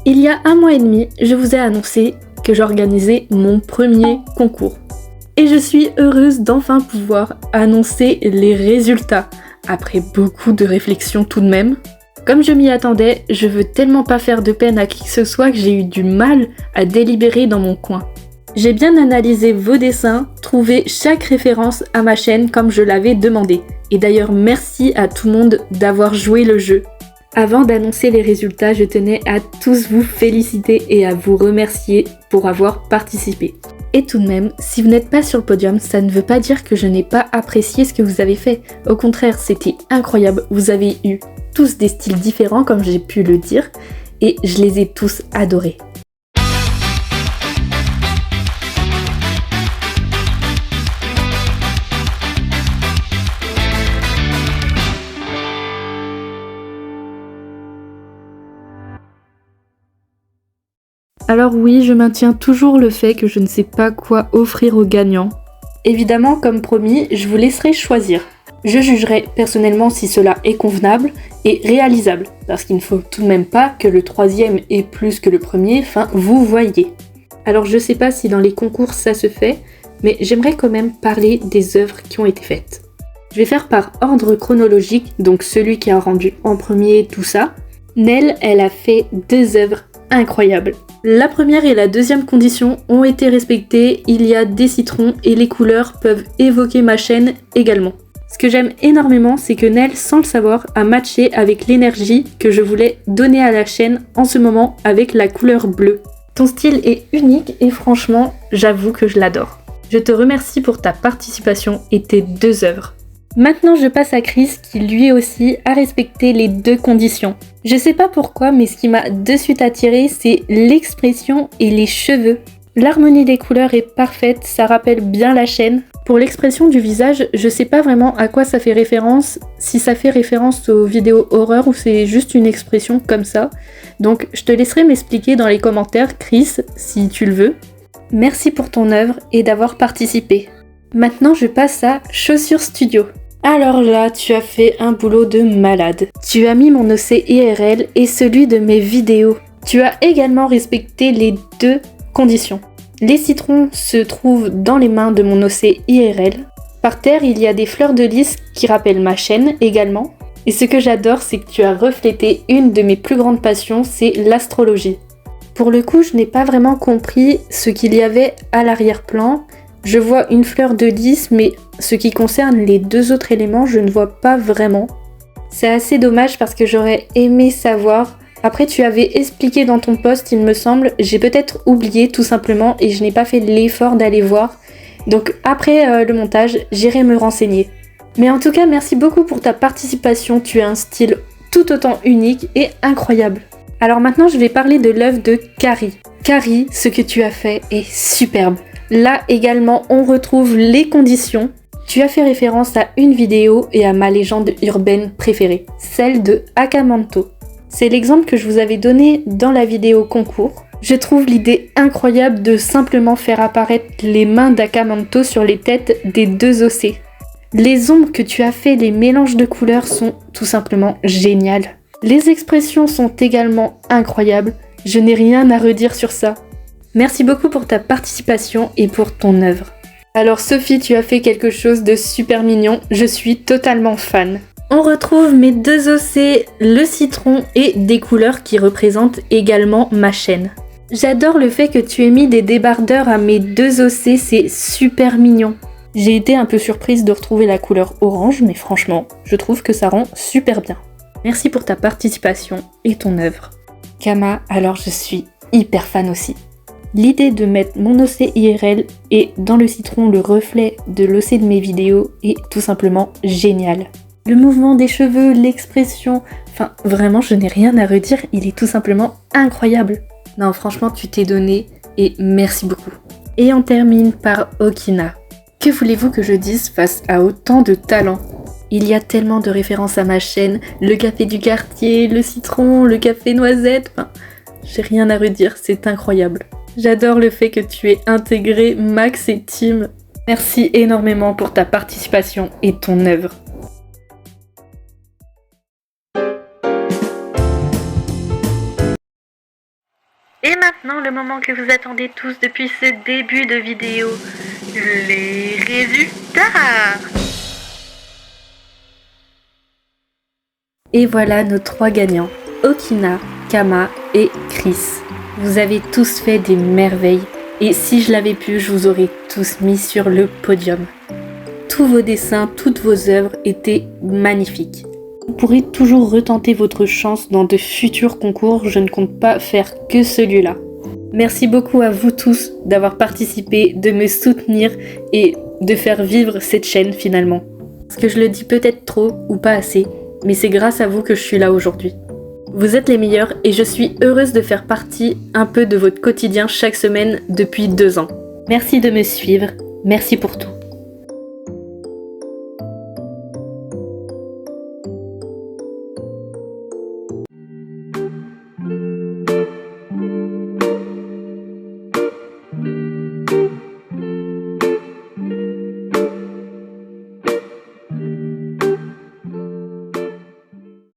Il y a 1 mois et demi, je vous ai annoncé que j'organisais mon premier concours. Et je suis heureuse d'enfin pouvoir annoncer les résultats, après beaucoup de réflexion tout de même. Comme je m'y attendais, je veux tellement pas faire de peine à qui que ce soit que j'ai eu du mal à délibérer dans mon coin. J'ai bien analysé vos dessins, trouvé chaque référence à ma chaîne comme je l'avais demandé. Et d'ailleurs merci à tout le monde d'avoir joué le jeu. Avant d'annoncer les résultats, je tenais à tous vous féliciter et à vous remercier pour avoir participé. Et tout de même, si vous n'êtes pas sur le podium, ça ne veut pas dire que je n'ai pas apprécié ce que vous avez fait. Au contraire, c'était incroyable, vous avez eu tous des styles différents comme j'ai pu le dire, et je les ai tous adorés. Alors oui, je maintiens toujours le fait que je ne sais pas quoi offrir aux gagnants. Évidemment, comme promis, je vous laisserai choisir. Je jugerai personnellement si cela est convenable et réalisable, parce qu'il ne faut tout de même pas que le troisième ait plus que le premier, enfin vous voyez. Alors je sais pas si dans les concours ça se fait, mais j'aimerais quand même parler des œuvres qui ont été faites. Je vais faire par ordre chronologique, donc celui qui a rendu en premier tout ça. Nell, elle a fait 2 œuvres incroyables. La première et la deuxième condition ont été respectées, il y a des citrons et les couleurs peuvent évoquer ma chaîne également. Ce que j'aime énormément, c'est que Nell, sans le savoir, a matché avec l'énergie que je voulais donner à la chaîne en ce moment avec la couleur bleue. Ton style est unique et franchement, j'avoue que je l'adore. Je te remercie pour ta participation et tes 2 œuvres. Maintenant, je passe à Chris qui lui aussi a respecté les 2 conditions. Je sais pas pourquoi, mais ce qui m'a de suite attiré, c'est l'expression et les cheveux. L'harmonie des couleurs est parfaite, ça rappelle bien la chaîne. Pour l'expression du visage, je sais pas vraiment à quoi ça fait référence, si ça fait référence aux vidéos horreur ou c'est juste une expression comme ça. Donc je te laisserai m'expliquer dans les commentaires, Chris, si tu le veux. Merci pour ton œuvre et d'avoir participé. Maintenant, je passe à Chaussures Studio. Alors là, tu as fait un boulot de malade. Tu as mis mon OC IRL et celui de mes vidéos. Tu as également respecté les 2 conditions. Les citrons se trouvent dans les mains de mon OC IRL. Par terre, il y a des fleurs de lys qui rappellent ma chaîne également. Et ce que j'adore, c'est que tu as reflété une de mes plus grandes passions, c'est l'astrologie. Pour le coup, je n'ai pas vraiment compris ce qu'il y avait à l'arrière-plan. Je vois une fleur de lys, mais ce qui concerne les 2 autres éléments, je ne vois pas vraiment. C'est assez dommage parce que j'aurais aimé savoir. Après, tu avais expliqué dans ton post, il me semble. J'ai peut-être oublié tout simplement et je n'ai pas fait l'effort d'aller voir. Donc après le montage, j'irai me renseigner. Mais en tout cas, merci beaucoup pour ta participation. Tu as un style tout autant unique et incroyable. Alors maintenant, je vais parler de l'œuvre de Carrie. Carrie, ce que tu as fait est superbe. Là également, on retrouve les conditions. Tu as fait référence à une vidéo et à ma légende urbaine préférée, celle de Akamanto. C'est l'exemple que je vous avais donné dans la vidéo concours. Je trouve l'idée incroyable de simplement faire apparaître les mains d'Akamanto sur les têtes des 2 OC. Les ombres que tu as fait, les mélanges de couleurs sont tout simplement géniales. Les expressions sont également incroyables. Je n'ai rien à redire sur ça. Merci beaucoup pour ta participation et pour ton œuvre. Alors Sophie, tu as fait quelque chose de super mignon, je suis totalement fan. On retrouve mes 2 OC, le citron et des couleurs qui représentent également ma chaîne. J'adore le fait que tu aies mis des débardeurs à mes 2 OC, c'est super mignon. J'ai été un peu surprise de retrouver la couleur orange, mais franchement, je trouve que ça rend super bien. Merci pour ta participation et ton œuvre. Kama, alors je suis hyper fan aussi. L'idée de mettre mon OC IRL et dans le citron le reflet de l'OC de mes vidéos est tout simplement génial. Le mouvement des cheveux, l'expression, enfin vraiment je n'ai rien à redire, il est tout simplement incroyable. Non franchement tu t'es donné et merci beaucoup. Et on termine par Okina. Que voulez-vous que je dise face à autant de talent ? Il y a tellement de références à ma chaîne, le café du quartier, le citron, le café noisette, enfin j'ai rien à redire, c'est incroyable. J'adore le fait que tu aies intégré Max et Tim. Merci énormément pour ta participation et ton œuvre. Et maintenant, le moment que vous attendez tous depuis ce début de vidéo, les résultats! Et voilà nos 3 gagnants, Okina, Kama et Chris. Vous avez tous fait des merveilles et si je l'avais pu, je vous aurais tous mis sur le podium. Tous vos dessins, toutes vos œuvres étaient magnifiques. Vous pourrez toujours retenter votre chance dans de futurs concours, je ne compte pas faire que celui-là. Merci beaucoup à vous tous d'avoir participé, de me soutenir et de faire vivre cette chaîne finalement. Parce que je le dis peut-être trop ou pas assez, mais c'est grâce à vous que je suis là aujourd'hui. Vous êtes les meilleurs et je suis heureuse de faire partie un peu de votre quotidien chaque semaine depuis 2 ans. Merci de me suivre, merci pour tout.